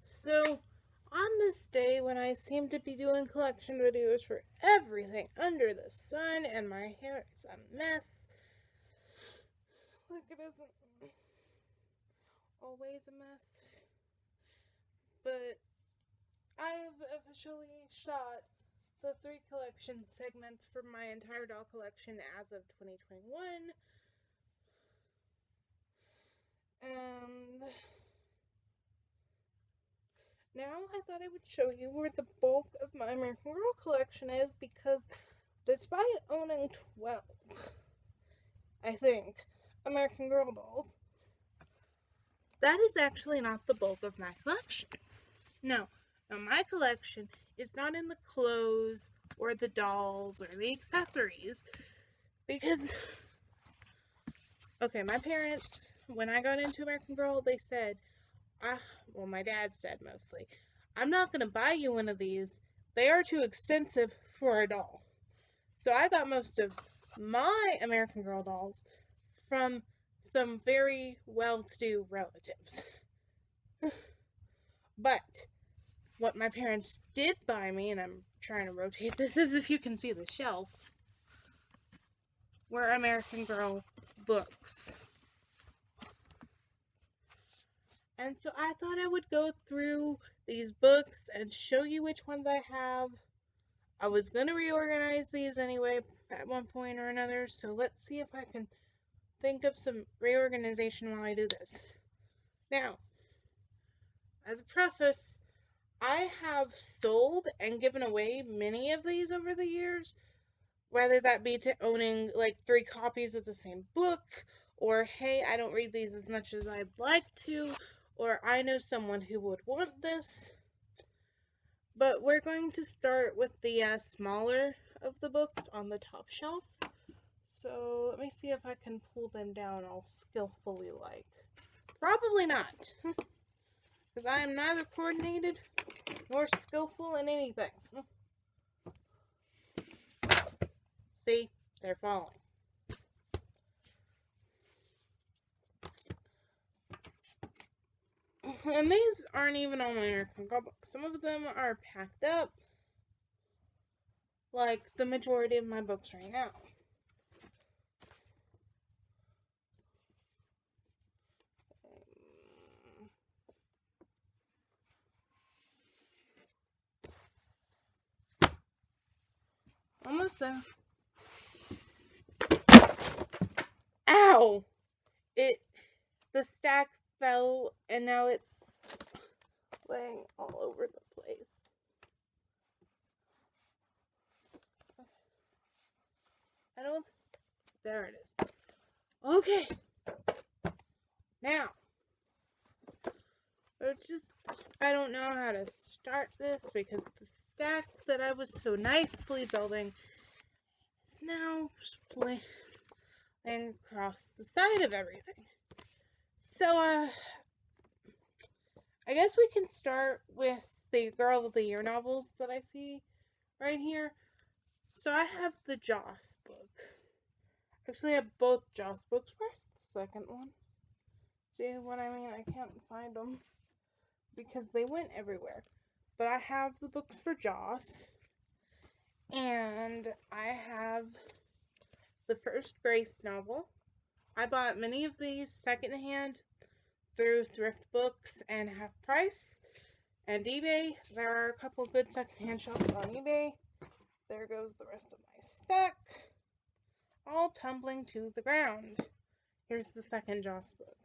So on this day when I seem to be doing collection videos for everything under the sun and my hair is a mess. Like it isn't always a mess. But I've officially shot the 3 collection segments for my entire doll collection as of 2021. And now I thought I would show you where the bulk of my American Girl collection is, because despite owning 12, I think, American Girl dolls, that is actually not the bulk of my collection. No, my collection is not in the clothes or the dolls or the accessories, because, okay, my parents, when I got into American Girl, they said, well, my dad said mostly, I'm not going to buy you one of these. They are too expensive for a doll. So I got most of my American Girl dolls from some very well-to-do relatives. But what my parents did buy me, and I'm trying to rotate this as if you can see the shelf, were American Girl books. And so I thought I would go through these books and show you which ones I have. I was going to reorganize these anyway at one point or another, so let's see if I can think of some reorganization while I do this. Now, as a preface, I have sold and given away many of these over the years, whether that be to owning like 3 copies of the same book, or hey, I don't read these as much as I'd like to, or I know someone who would want this. But we're going to start with the smaller of the books on the top shelf. So let me see if I can pull them down all skillfully like. Probably not, because I am neither coordinated nor skillful in anything. See, they're falling. And these aren't even all my American Girl books. Some of them are packed up, like the majority of my books right now. Almost there. Ow! The stack fell and now it's laying all over the place. There it is. Okay. Now, I don't know how to start this because the stack that I was so nicely building is now split and across the side of everything. So, I guess we can start with the Girl of the Year novels that I see right here. So I have the Joss book. Actually, I have both Joss books. Where's the second one? See what I mean? I can't find them because they went everywhere. But I have the books for Joss, and I have the first Grace novel. I bought many of these secondhand through thrift books and half price and eBay. There are a couple good secondhand shops on eBay. There goes the rest of my stack, all tumbling to the ground. Here's the second Joss book.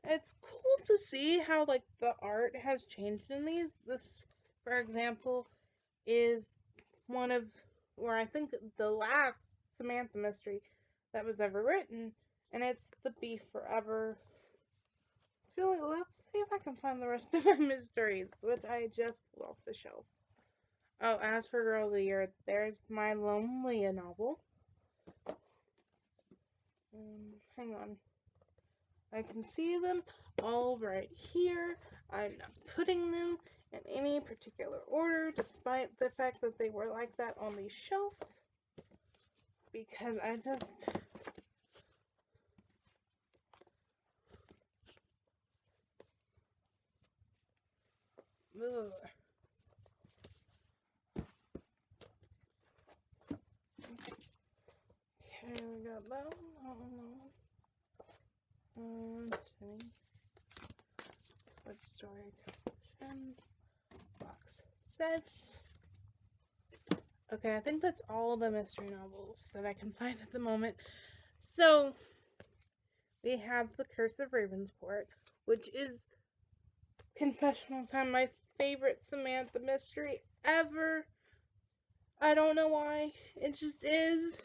It's cool to see how like the art has changed in these. This, for example, is one of, or I think the last Samantha mystery that was ever written, and it's the Be Forever. Let's see if I can find the rest of my mysteries, which I just pulled off the shelf. Oh, as for Girl of the Year, there's my Lonely novel. Hang on. I can see them all right here. I'm not putting them in any particular order, despite the fact that they were like that on the shelf, because I just... Ugh. Okay, we got that one. Tinney. What story? Box sets. Okay, I think that's all the mystery novels that I can find at the moment. So, we have The Curse of Ravensport, which is Confessional Time, my favorite Samantha mystery ever. I don't know why. It just is.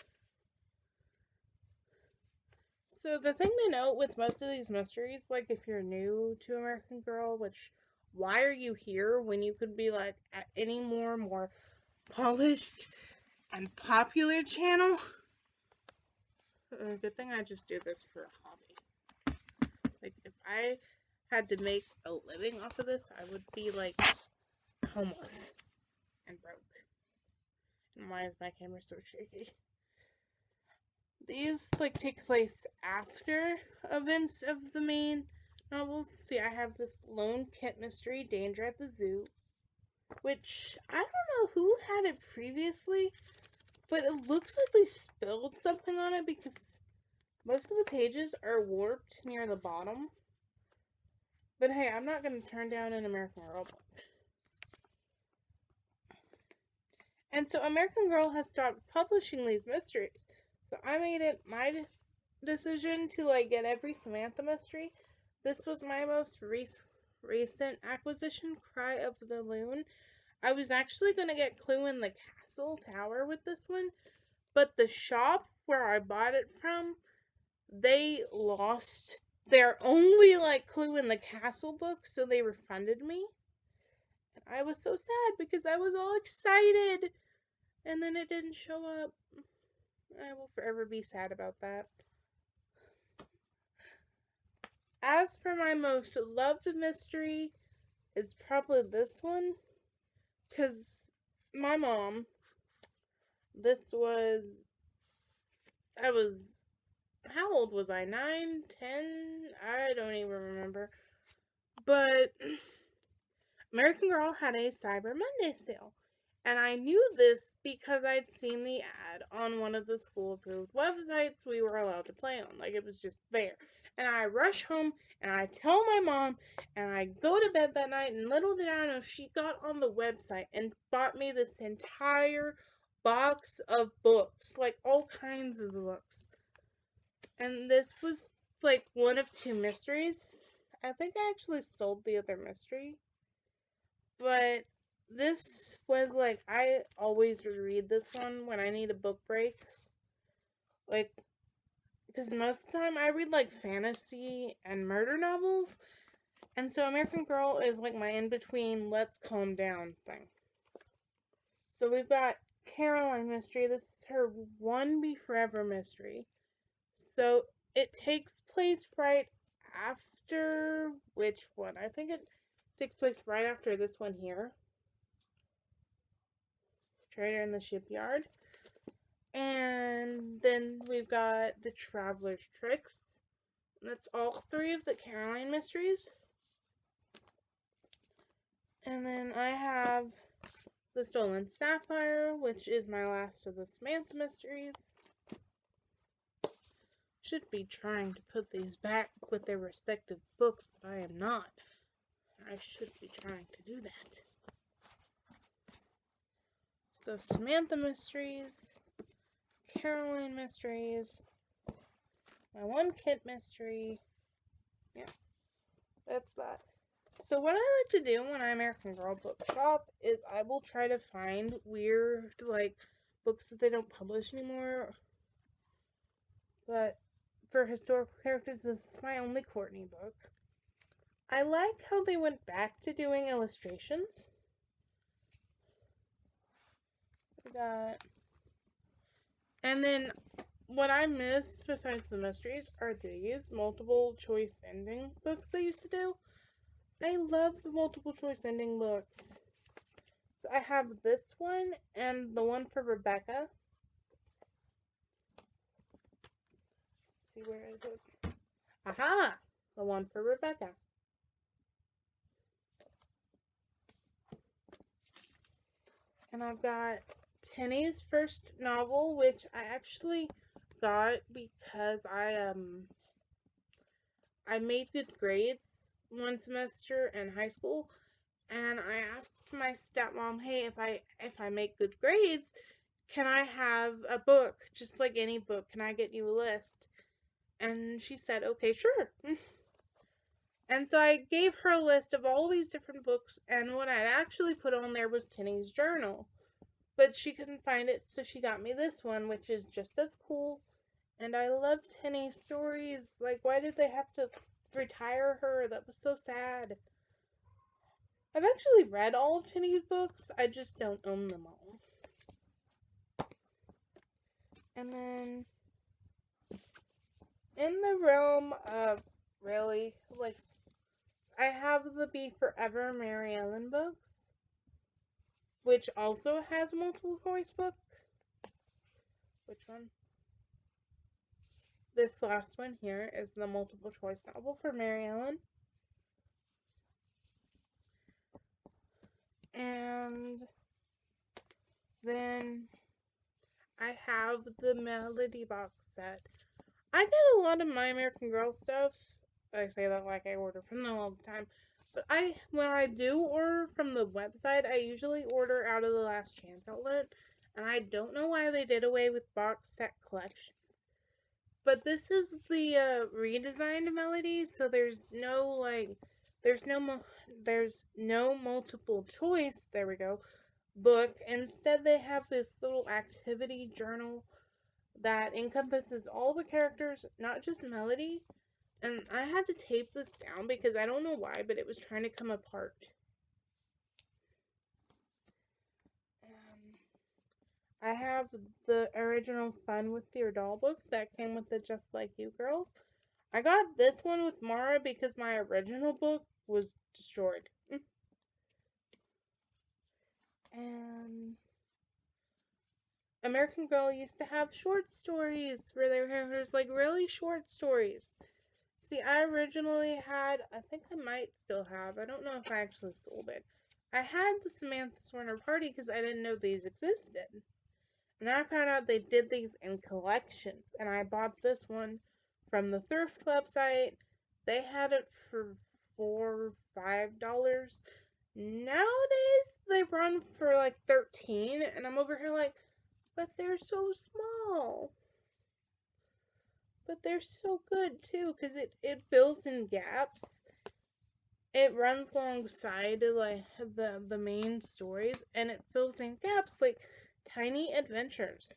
So the thing to note with most of these mysteries, like if you're new to American Girl, which why are you here when you could be like at any more polished and popular channel? Good thing I just do this for a hobby. Like if I had to make a living off of this, I would be like homeless and broke. And why is my camera so shaky? These like take place after events of the main novels. See, I have this lone kit mystery, Danger at the Zoo, which I don't know who had it previously, but it looks like they spilled something on it because most of the pages are warped near the bottom. But hey, I'm not going to turn down an American Girl book. And so American Girl has stopped publishing these mysteries. So I made it my decision to like get every Samantha mystery. This was my most recent acquisition, Cry of the Loon. I was actually going to get Clue in the Castle Tower with this one, but the shop where I bought it from, they lost their only like Clue in the Castle book, so they refunded me. And I was so sad because I was all excited and then it didn't show up. I will forever be sad about that. As for my most loved mystery, it's probably this one. Because my mom, how old was I? 9, 10? I don't even remember. But American Girl had a Cyber Monday sale. And I knew this because I'd seen the ad on one of the school-approved websites we were allowed to play on. Like, it was just there. And I rush home, and I tell my mom, and I go to bed that night, and little did I know, she got on the website and bought me this entire box of books. Like, all kinds of books. And this was, like, one of 2 mysteries. I think I actually sold the other mystery. But this was like, I always read this one when I need a book break. Like, because most of the time I read like fantasy and murder novels. And so American Girl is like my in-between let's calm down thing. So we've got Caroline mystery. This is her One Be Forever mystery. So it takes place right after which one? I think it takes place right after this one here. Trader in the Shipyard. And then we've got The Traveler's Tricks. That's all 3 of the Caroline mysteries. And then I have The Stolen Sapphire, which is my last of the Samantha mysteries. Should be trying to put these back with their respective books, but I am not. I should be trying to do that. So Samantha mysteries, Caroline mysteries, my one kit mystery. Yeah, that's that. So what I like to do when I American Girl book shop is I will try to find weird, like, books that they don't publish anymore. But for historical characters, this is my only Courtney book. I like how they went back to doing illustrations. We got... And then what I missed, besides the mysteries, are these multiple choice ending books they used to do. I love the multiple choice ending books. So I have this one and the one for Rebecca. See, where is it? Aha! The one for Rebecca. And I've got Tinney's first novel, which I actually got because I made good grades one semester in high school, and I asked my stepmom, "Hey, if I make good grades, can I have a book, just like any book? Can I get you a list?" And she said, "Okay, sure." And so I gave her a list of all these different books, and what I'd actually put on there was Tinney's journal. But she couldn't find it, so she got me this one, which is just as cool. And I love Tinney's stories. Like, why did they have to retire her? That was so sad. I've actually read all of Tinney's books, I just don't own them all. And then, in the realm of really, like, I have the Be Forever Mary Ellen books, which also has a multiple choice book. Which one? This last one here is the multiple choice novel for Mary Ellen. And then I have the Melody box set. I get a lot of My American Girl stuff. I say that like I order from them all the time. But when I do order from the website, I usually order out of the Last Chance outlet. And I don't know why they did away with box set collections. But this is the redesigned Melody, so there's no multiple choice. There we go. Book. Instead, they have this little activity journal that encompasses all the characters, not just Melody. And I had to tape this down because I don't know why, but it was trying to come apart. I have the original Fun with Your Doll book that came with the Just Like You girls. I got this one with Mara because my original book was destroyed. And American Girl used to have short stories where they were like really short stories. See, I originally had, I think I might still have, I don't know if I actually sold it. I had the Samantha Swarner Party because I didn't know these existed. And I found out they did these in collections, and I bought this one from the thrift website. They had it for $4 or $5. Nowadays, they run for like $13, and I'm over here like, but they're so small. But they're so good too, because it fills in gaps. It runs alongside like the main stories, and it fills in gaps like tiny adventures.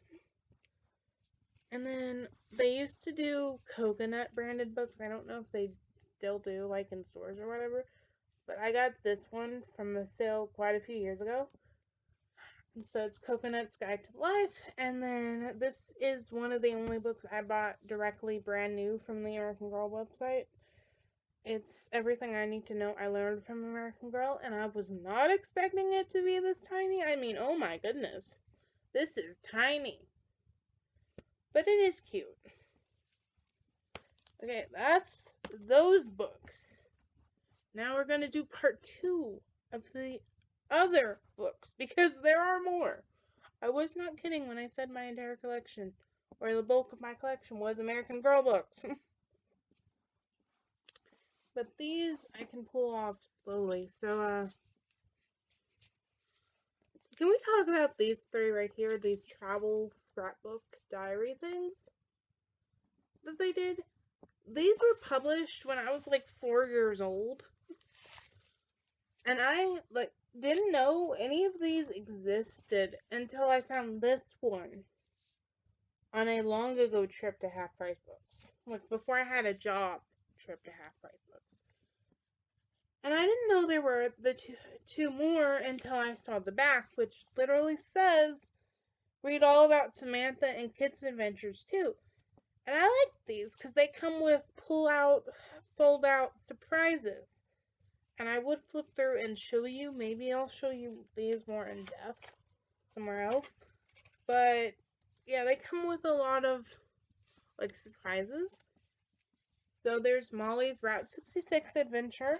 And then they used to do coconut branded books. I don't know if they still do, like in stores or whatever. But I got this one from a sale quite a few years ago. And so it's Coconut's Guide to Life. And then this is one of the only books I bought directly brand new from the American Girl website. It's everything I need to know I learned from American Girl, and I was not expecting it to be this tiny. I mean, oh my goodness. This is tiny. But it is cute. Okay, that's those books. Now we're going to do part 2 of the other books, because there are more. I was not kidding when I said my entire collection, or the bulk of my collection, was American Girl books. But these I can pull off slowly. So, can we talk about these 3 right here? These travel scrapbook diary things that they did? These were published when I was like 4 years old. And I didn't know any of these existed until I found this one on a long ago trip to Half Price Books. Like before I had a job trip to Half Price Books. And I didn't know there were the two more until I saw the back, which literally says, read all about Samantha and Kit's adventures too. And I like these because they come with fold out surprises. And I would flip through and show you. Maybe I'll show you these more in depth somewhere else. But yeah, they come with a lot of like surprises. So there's Molly's Route 66 adventure.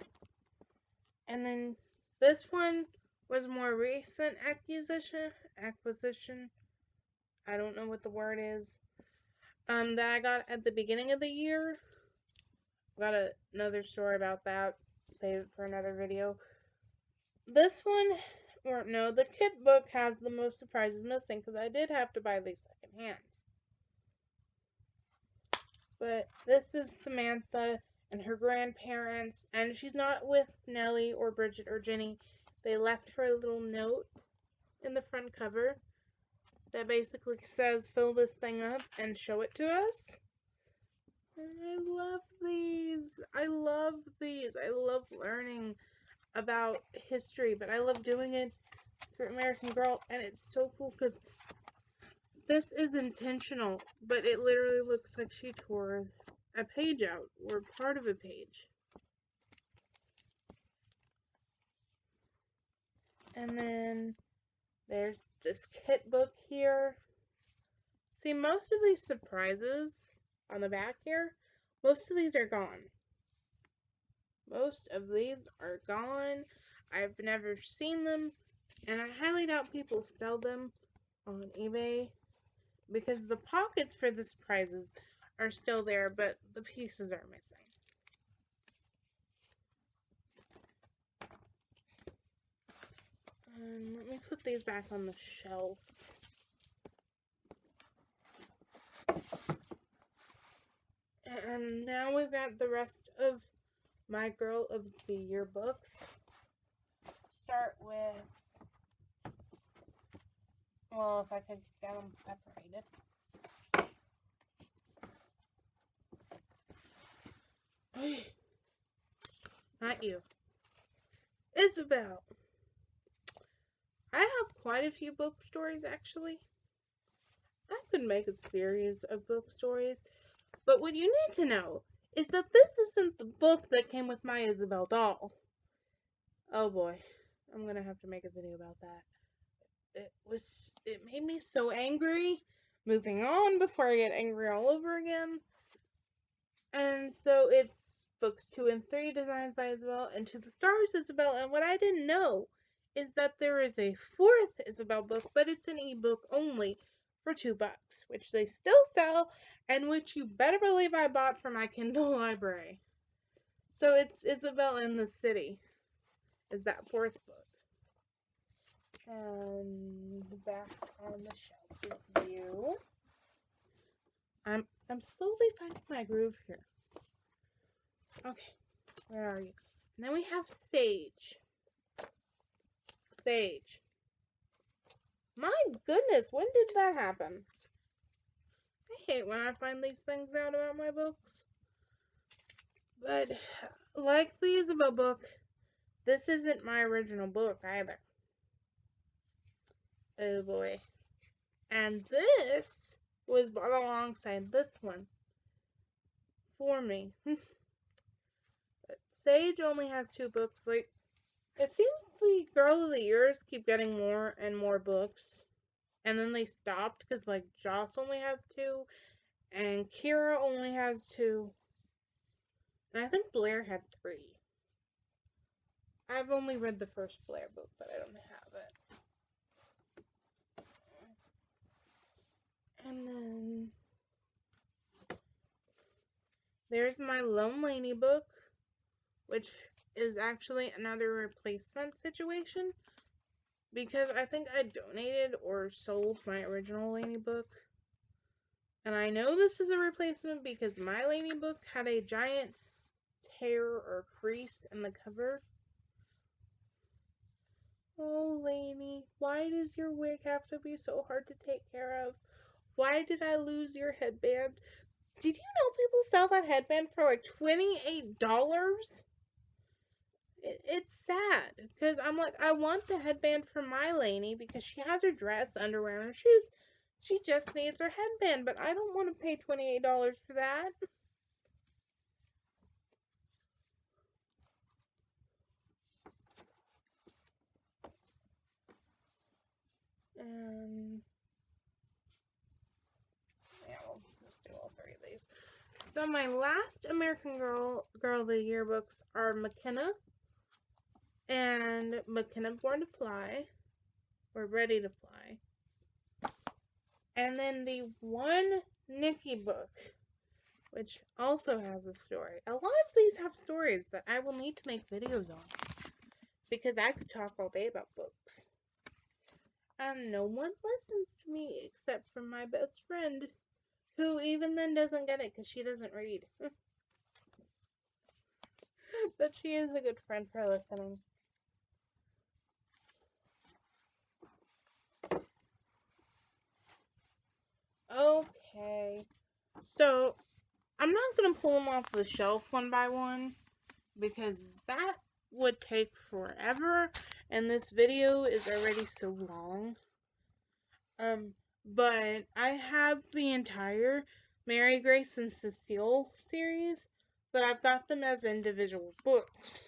And then this one was more recent acquisition. I don't know what the word is. That I got at the beginning of the year. Got another story about that. Save it for another video. This one, or no, the kit book has the most surprises missing because I did have to buy these secondhand. But this is Samantha and her grandparents, and she's not with Nellie or Bridget or Jenny. They left her a little note in the front cover that basically says, fill this thing up and show it to us. And I love these. I love these. I love learning about history, but I love doing it through American Girl, and it's so cool because this is intentional, but it literally looks like she tore a page out, or part of a page. And then there's this kit book here. See, most of these surprises on the back here, most of these are gone. Most of these are gone. I've never seen them, and I highly doubt people sell them on eBay because the pockets for the surprises are still there, but the pieces are missing. Let me put these back on the shelf. And now we've got the rest of my Girl of the Year books. Start with, well, if I could get them separated. Not you. Isabel. I have quite a few book stories, actually. I could make a series of book stories, but what you need to know is that this isn't the book that came with my Isabel doll. Oh boy, I'm gonna have to make a video about that. It made me so angry. Moving on before I get angry all over again. And so it's books 2 and 3 designed by Isabel, and To the Stars Isabel. And what I didn't know is that there is a 4th Isabel book, but it's an ebook only for $2, which they still sell, and which you better believe I bought for my Kindle library. So it's Isabel in the City is that 4th book. And back on the shelf with you. I'm slowly finding my groove here. Okay, where are you? And then we have Sage. Sage. My goodness, when did that happen? I hate when I find these things out about my books. But, like the Isabel book, this isn't my original book either. Oh boy. And this was bought alongside this one for me. But Sage only has 2 books. Like, it seems the Girl of the Years keep getting more and more books. And then they stopped because, like, Joss only has 2. And Kira only has 2. And I think Blair had 3. I've only read the first Blair book, but I don't have it. And then there's my Lone Laney book, which is actually another replacement situation. Because I think I donated or sold my original Laney book. And I know this is a replacement because my Laney book had a giant tear or crease in the cover. Oh, Lainey, why does your wig have to be so hard to take care of? Why did I lose your headband? Did you know people sell that headband for like $28? It's sad because I'm like, I want the headband for my Lainey because she has her dress, underwear, and her shoes. She just needs her headband, but I don't want to pay $28 for that. Yeah, we'll just do all 3 of these. So my last American Girl of the Year books are McKenna and McKenna Born to Fly, or Ready to Fly. And then the one Nikki book, which also has a story. A lot of these have stories that I will need to make videos on, because I could talk all day about books. And no one listens to me except for my best friend, who even then doesn't get it because she doesn't read. But she is a good friend for listening. Okay, so I'm not going to pull them off the shelf one by one, because that would take forever, and this video is already so long. But I have the entire Mary, Grace, and Cecile series, but I've got them as individual books.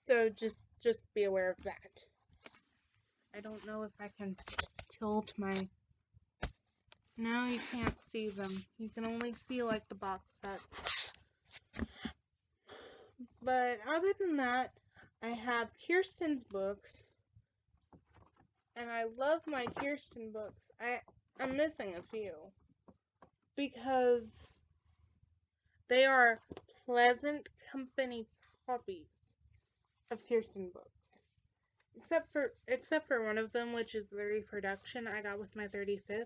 So just be aware of that. I don't know if I can tilt my... No, you can't see them. You can only see like the box set. But other than that, I have Kirsten's books. And I love my Kirsten books. I'm missing a few, because they are pleasant company copies of Kirsten books. Except for one of them, which is the reproduction I got with my 35th.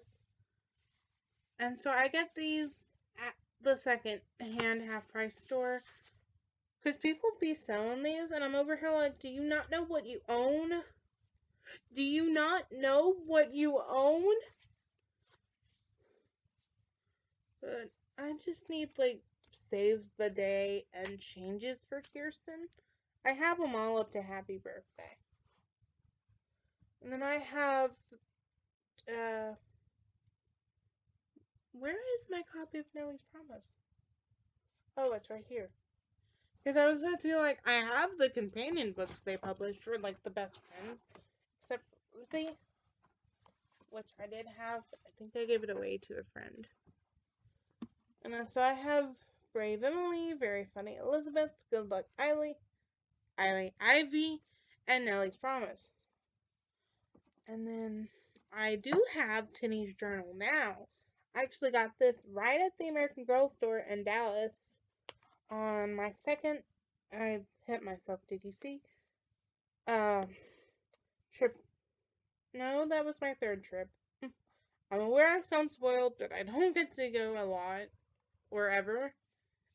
And so I get these at the second hand half price store, because people be selling these, and I'm over here like, do you not know what you own? Do you not know what you own? But I just need, like, saves the day and changes for Kirsten. I have them all up to Happy Birthday. And then I have, where is my copy of Nelly's Promise? Oh, it's right here. Because I was about to be like, I have the companion books they published for, like, the best friends. Except Ruthie, which I did have. I think I gave it away to a friend. And so I have Brave Emily, Very Funny Elizabeth, Good Luck Ivy, and Nelly's Promise. And then I do have Tinney's Journal now. I actually got this right at the American Girl store in Dallas on my second... I hit myself, did you see? Trip. No, that was my third trip. I'm aware I sound spoiled, but I don't get to go a lot, or ever.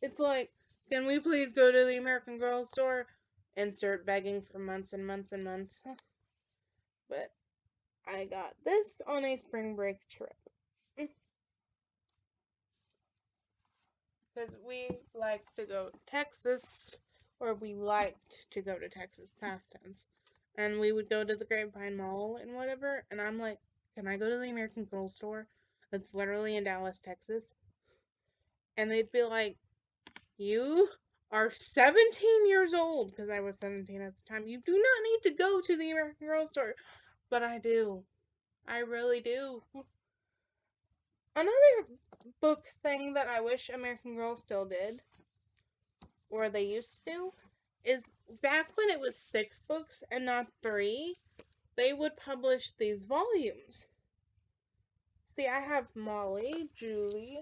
It's like, can we please go to the American Girl store? And start begging for months and months and months. But I got this on a spring break trip. Because we like to go to Texas, or we liked to go to Texas, past tense. And we would go to the Grapevine Mall and whatever, and I'm like, can I go to the American Girl store that's literally in Dallas, Texas? And they'd be like, you are 17 years old, because I was 17 at the time. You do not need to go to the American Girl store. But I do. I really do. Another book thing that I wish American Girl still did, or they used to do, is back when it was 6 books and not 3, they would publish these volumes. See, I have Molly, Julie,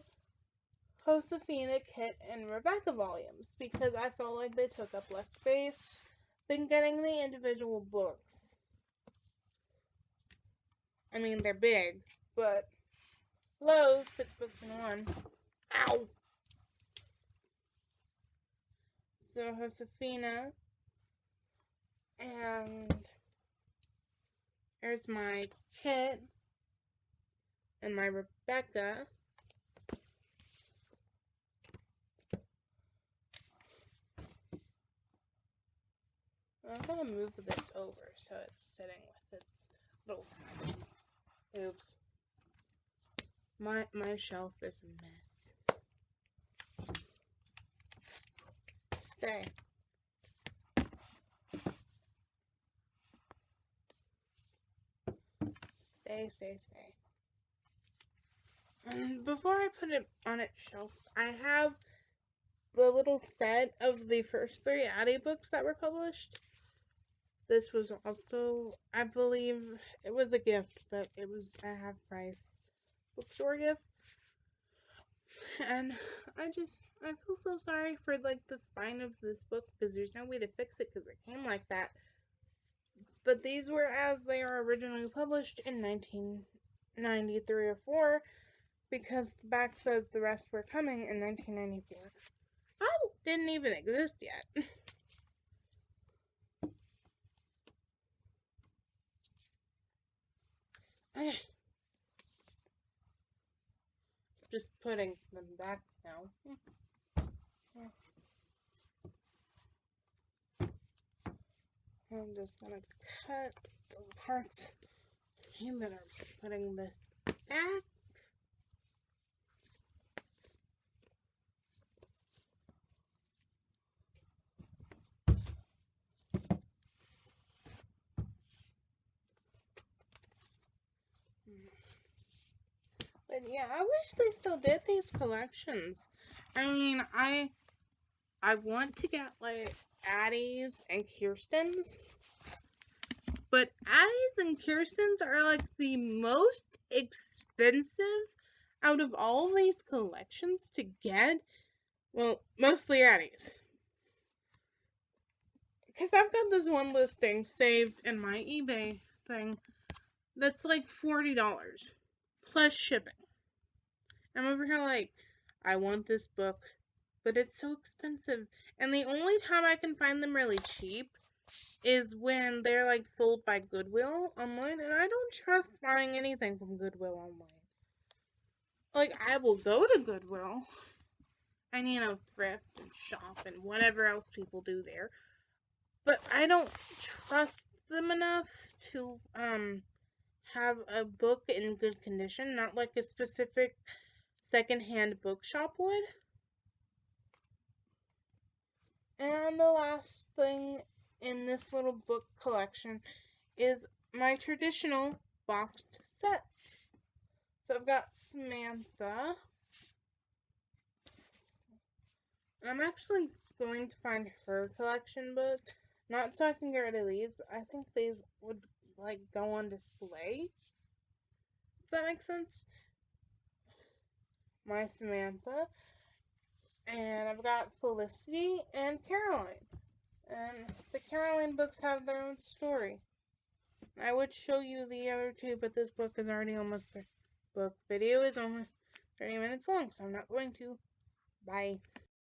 Josefina, Kit, and Rebecca volumes, because I felt like they took up less space than getting the individual books. I mean, they're big, but low, 6 books in one. Ow! So, Josefina, and there's my Kit, and my Rebecca. I'm gonna move this over so it's sitting with its little... Oops. My shelf is a mess. Stay. Stay. And before I put it on its shelf, I have the little set of the first 3 Addie books that were published. This was also, I believe, it was a gift, but it was a half-price bookstore gift. And I feel so sorry for, like, the spine of this book, because there's no way to fix it because it came like that. But these were as they are originally published in 1993 or 4, because the back says the rest were coming in 1994. I didn't even exist yet. Just putting them back now. I'm just gonna cut the parts. I'm gonna putting this back. But yeah, I wish they still did these collections. I mean, I want to get like Addie's and Kirsten's, but Addie's and Kirsten's are like the most expensive out of all these collections to get. Well, mostly Addie's. Because I've got this one listing saved in my eBay thing that's like $40 plus shipping. I'm over here like, I want this book, but it's so expensive. And the only time I can find them really cheap is when they're like sold by Goodwill online, and I don't trust buying anything from Goodwill online. Like, I will go to Goodwill and, thrift and shop and whatever else people do there, but I don't trust them enough to have a book in good condition, not like a specific secondhand bookshop would. And the last thing in this little book collection is my traditional boxed sets. So I've got Samantha. And I'm actually going to find her collection book. Not so I can get rid of these, but I think these would like go on display. Does that make sense? My Samantha. And I've got Felicity and Caroline. And the Caroline books have their own story. I would show you the other 2, but this book is already almost there. Book video is only 30 minutes long, so I'm not going to. Bye.